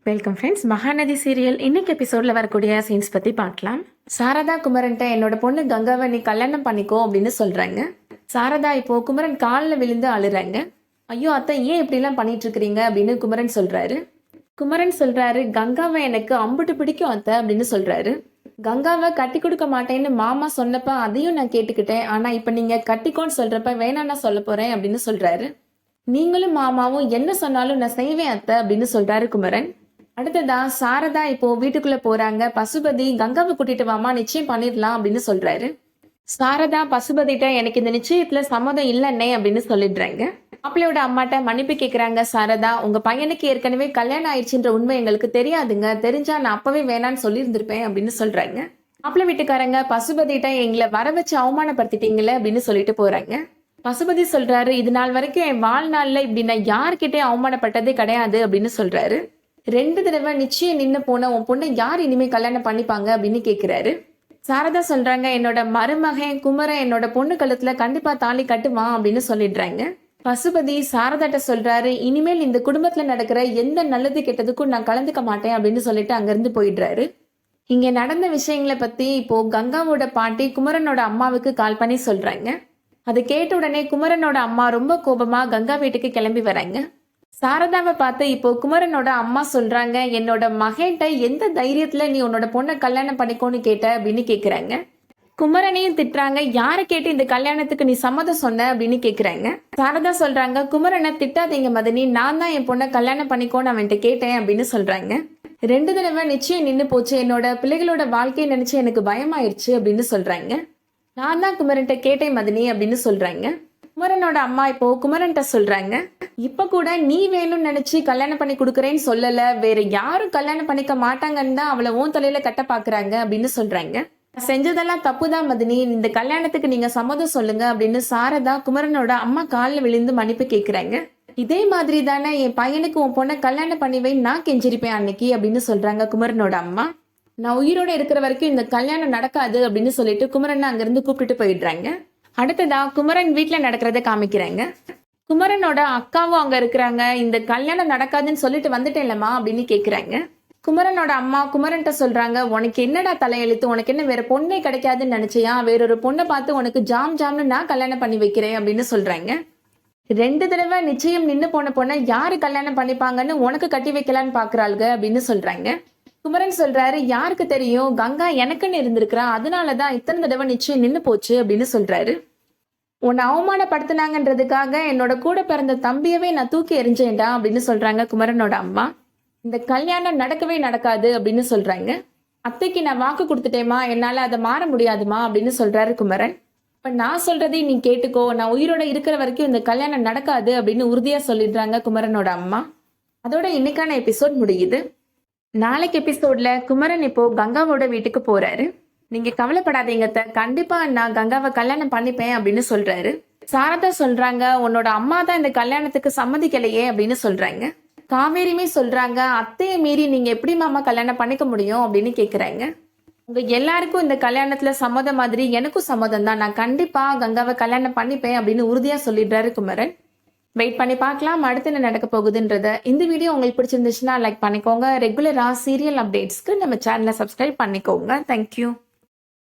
Welcome friends. Mahanadi serial இன்னைக்கு எபிசோட்ல வரக்கூடிய சீன்ஸ் பத்தி பார்க்கலாம். சாரதா குமரன்ட்ட என்னோட பொண்ணு கங்காவை நீ கல்யாணம் பண்ணிக்கோ அப்படின்னு சொல்றாங்க. சாரதா இப்போ குமரன் காலில் விழுந்து அழுறாங்க. ஐயோ அத்தை, ஏன் இப்படிலாம் பண்ணிட்டு இருக்கிறீங்க அப்படின்னு குமரன் சொல்றாரு. குமரன் சொல்றாரு, கங்காவை எனக்கு அம்புட்டு பிடிக்கும் அத்தை அப்படின்னு சொல்றாரு. கங்காவை கட்டி கொடுக்க மாட்டேன்னு மாமா சொன்னப்ப அதையும் நான் கேட்டுக்கிட்டேன். ஆனா இப்ப நீங்க கட்டிக்கோன்னு சொல்றப்ப வேணாம் நான் சொல்ல போறேன் அப்படின்னு சொல்றாரு. நீங்களும் மாமாவும் என்ன சொன்னாலும் நான் செய்வேன் அத்தை அப்படின்னு சொல்றாரு குமரன். அடுத்ததா சாரதா இப்போ வீட்டுக்குள்ள போறாங்க. பசுபதி கங்காவை கூட்டிட்டு வாமா, நிச்சயம் பண்ணிடலாம் அப்படின்னு சொல்றாரு. சாரதா பசுபதிட்ட எனக்கு இந்த நிச்சயத்துல சம்மதம் இல்லைன்னே அப்படின்னு சொல்லிடுறாங்க. மாப்பிள்ளையோட அம்மாட்ட மன்னிப்பு கேட்கறாங்க சாரதா. உங்க பையனுக்கு ஏற்கனவே கல்யாணம் ஆயிடுச்சுன்ற உண்மை எங்களுக்கு தெரியாதுங்க, தெரிஞ்சா நான் அப்பவே வேணான்னு சொல்லியிருந்திருப்பேன் அப்படின்னு சொல்றாங்க. மாப்பிள்ளை வீட்டுக்காரங்க பசுபதிட்ட எங்களை வர வச்சு அவமானப்படுத்திட்டீங்களே அப்படின்னு சொல்லிட்டு போறாங்க. பசுபதி சொல்றாரு, இது நாள் வரைக்கும் என் வாழ்நாள்ல இப்படி நான் யார்கிட்டே அவமானப்பட்டதே கிடையாது அப்படின்னு சொல்றாரு. 2 தடவை நிச்சயம் நின்று போன உன் பொண்ணை யார் இனிமே கல்யாணம் பண்ணிப்பாங்க அப்படின்னு கேட்கிறாரு. சாரதா சொல்றாங்க, என்னோட மருமகன் குமரன் என்னோட பொண்ணு கழுத்துல கண்டிப்பா தாலி கட்டுவான் அப்படின்னு சொல்லிடுறாங்க. பசுபதி சாரதாட்ட சொல்றாரு, இனிமேல் இந்த குடும்பத்துல நடக்கிற எந்த நல்லது கெட்டதுக்கும் நான் கலந்துக்க மாட்டேன் அப்படின்னு சொல்லிட்டு அங்கிருந்து போயிடுறாரு. இங்க நடந்த விஷயங்களை பத்தி இப்போ கங்காவோட பாட்டி குமரனோட அம்மாவுக்கு கால் பண்ணி சொல்றாங்க. அதை கேட்ட உடனே குமரனோட அம்மா ரொம்ப கோபமா கங்கா வீட்டுக்கு கிளம்பி வராங்க. சாரதாவை பார்த்து இப்போ குமரனோட அம்மா சொல்றாங்க, என்னோட மகன்கிட்ட எந்த தைரியத்துல நீ உன்னோட பொண்ணை கல்யாணம் பண்ணிக்கோன்னு கேட்ட அப்படின்னு கேக்குறாங்க. குமரனையும் திட்டுறாங்க, யாரை கேட்டு இந்த கல்யாணத்துக்கு நீ சம்மதம் சொன்ன அப்படின்னு கேக்குறாங்க. சாரதா சொல்றாங்க, குமரனை திட்டாதீங்க மதனி, நான் தான் என் பொண்ணை கல்யாணம் பண்ணிக்கோன்னு அவன்கிட்ட கேட்டேன் அப்படின்னு சொல்றாங்க. 2 தடவை நிச்சயம் நின்று போச்சு, என்னோட பிள்ளைகளோட வாழ்க்கையை நினைச்சு எனக்கு பயமாயிருச்சு அப்படின்னு சொல்றாங்க. நான் தான் குமரன்ட்ட கேட்டேன் மதனி அப்படின்னு சொல்றாங்க. குமரனோட அம்மா இப்போ குமரன்ட்ட சொல்றாங்க, இப்ப கூட நீ வேணும்னு நினைச்சு கல்யாணம் பண்ணி கொடுக்குறேன்னு சொல்லல, வேற யாரும் கல்யாணம் பண்ணிக்க மாட்டாங்கன்னு தான் அவளை உன் தலையில கட்ட பாக்குறாங்க அப்படின்னு சொல்றாங்க. செஞ்சதெல்லாம் தப்புதான் மதினி, இந்த கல்யாணத்துக்கு நீங்க சம்மதம் சொல்லுங்க அப்படின்னு சாரதா குமரனோட அம்மா காலில் விழுந்து மன்னிப்பு கேட்கிறாங்க. இதே மாதிரி தானே என் பையனுக்கு உன் பொண்ணை கல்யாணம் பண்ணி வை நான் கெஞ்சிருப்பேன் அன்னைக்கு அப்படின்னு சொல்றாங்க குமரனோட அம்மா. நான் உயிரோட இருக்கிற வரைக்கும் இந்த கல்யாணம் நடக்காது அப்படின்னு சொல்லிட்டு குமரனை அங்கிருந்து கூப்பிட்டுட்டு போயிடுறாங்க. அடுத்ததா குமரன் வீட்டுல நடக்கிறத காமிக்கிறாங்க. குமரனோட அக்காவும் அங்க இருக்கிறாங்க. இந்த கல்யாணம் நடக்காதுன்னு சொல்லிட்டு வந்துட்டேன்லம்மா அப்படின்னு கேக்குறாங்க. குமரனோட அம்மா குமரன்ட்ட சொல்றாங்க, உனக்கு என்னடா தலையெழுத்து, உனக்கு என்ன வேற பொண்ணே கிடைக்காதுன்னு நினைச்சியா, வேறொரு பொண்ணை பார்த்து உனக்கு ஜாம்னு நான் கல்யாணம் பண்ணி வைக்கிறேன் அப்படின்னு சொல்றாங்க. 2 தடவை நிச்சயம் நின்று போன பொண்ணை யாரு கல்யாணம் பண்ணிப்பாங்கன்னு உனக்கு கட்டி வைக்கலான்னு பாக்குறாளுங்க அப்படின்னு சொல்றாங்க. குமரன் சொல்றாரு, யாருக்கு தெரியும், கங்கா எனக்குன்னு இருந்திருக்கிறா, அதனாலதான் இத்தனை தடவை நிச்சயம் நின்று போச்சு அப்படின்னு சொல்றாரு. உன்னை அவமானப்படுத்தினாங்கன்றதுக்காக என்னோட கூட பிறந்த தம்பியவே நான் தூக்கி எறிஞ்சேன்டா அப்படின்னு சொல்றாங்க குமரனோட அம்மா. இந்த கல்யாணம் நடக்கவே நடக்காது அப்படின்னு சொல்றாங்க. அத்தைக்கு நான் வாக்கு கொடுத்துட்டேமா, என்னால அதை மாற முடியாதுமா அப்படின்னு சொல்றாரு குமரன். இப்ப நான் சொல்றதை நீ கேட்டுக்கோ, நான் உயிரோட இருக்கிற வரைக்கும் இந்த கல்யாணம் நடக்காது அப்படின்னு உறுதியா சொல்லிடுறாங்க குமரனோட அம்மா. அதோட இன்னைக்கான எபிசோட் முடியுது. நாளைக்கு எபிசோட்ல குமரன் இப்போ கங்காவோட வீட்டுக்கு போறாரு. நீங்க கவலைப்படாதீங்க, கண்டிப்பா நான் கங்காவை கல்யாணம் பண்ணிப்பேன் அப்படின்னு சொல்றாரு. சாரதா சொல்றாங்க, உன்னோட அம்மா தான் இந்த கல்யாணத்துக்கு சம்மதிக்கலையே அப்படின்னு சொல்றாங்க. காவேரியுமே சொல்றாங்க, அத்தையை மீறி நீங்க எப்படி மாமா கல்யாணம் பண்ணிக்க முடியும் அப்படின்னு கேக்குறாங்க. உங்க எல்லாருக்கும் இந்த கல்யாணத்துல சம்மதம் மாதிரி எனக்கும் சம்மதம் தான், நான் கண்டிப்பா கங்காவை கல்யாணம் பண்ணிப்பேன் அப்படின்னு உறுதியா சொல்லிடுறாரு குமரன். வெயிட் பண்ணி பார்க்கலாம் அடுத்து என்ன நடக்க போகுதுன்றத. இந்த வீடியோ உங்களுக்கு பிடிச்சிருந்துச்சுன்னா லைக் பண்ணிக்கோங்க. ரெகுலரா சீரியல் அப்டேட்ஸ்க்கு நம்ம சேனலை சப்ஸ்கிரைப் பண்ணிக்கோங்க. தேங்க்யூ.